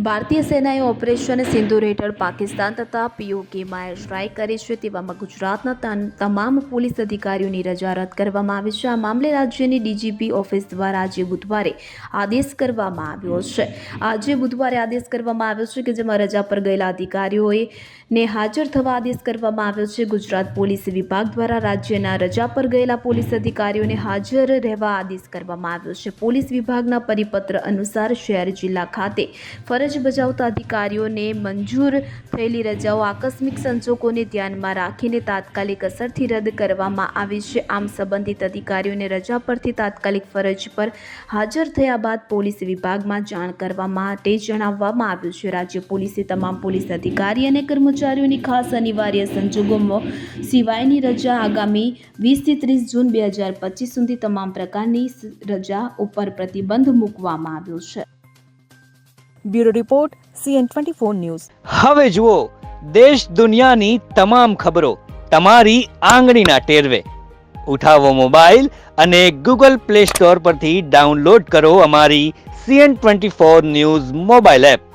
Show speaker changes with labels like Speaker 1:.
Speaker 1: ભારતીય સેનાએ ઓપરેશન સિંદૂર હેઠળ પાકિસ્તાન તથા પીઓકેમાં એર સ્ટ્રાઇક કરી છે. તેવામાં ગુજરાતના તમામ પોલીસ અધિકારીઓની રજા રદ કરવામાં આવી છે. આ મામલે રાજ્યની ડીજીપી ઓફિસ દ્વારા આજે બુધવારે આદેશ કરવામાં આવ્યો છે કે જેમાં રજા પર ગયેલા અધિકારીઓને હાજર થવા આદેશ કરવામાં આવ્યો છે. ગુજરાત પોલીસ વિભાગ દ્વારા રાજ્યના રજા પર ગયેલા પોલીસ અધિકારીઓને હાજર રહેવા આદેશ કરવામાં આવ્યો છે. પોલીસ વિભાગના પરિપત્ર અનુસાર શહેર જિલ્લા ખાતે ફરજ બજાવતા અધિકારીઓને મંજૂર થયેલી રજાઓ આકસ્મિક સંજોગોને ધ્યાનમાં રાખીને તાત્કાલિક અસરથી રદ કરવામાં આવી છે. આમ સંબંધિત અધિકારીઓને રજા પરથી તાત્કાલિક ફરજ પર હાજર થયા બાદ પોલીસ વિભાગમાં જાણ કરવા માટે જણાવવામાં આવ્યું છે. રાજ્ય પોલીસે તમામ પોલીસ અધિકારી અને કર્મચારીઓની ખાસ અનિવાર્ય સંજોગોમાં સિવાયની રજા આગામી 20 થી 30 જૂન 2025 સુધી તમામ પ્રકારની રજા ઉપર પ્રતિબંધ મૂકવામાં આવ્યો છે.
Speaker 2: Bureau report CN24 news.
Speaker 3: હવે જુઓ દેશ દુનિયાની તમામ ખબરો તમારી આંગળીના ટેરવે. ઉઠાવો મોબાઈલ અને Google Play Store પરથી ડાઉનલોડ કરો અમારી CN24 ન્યૂઝ મોબાઈલ એપ.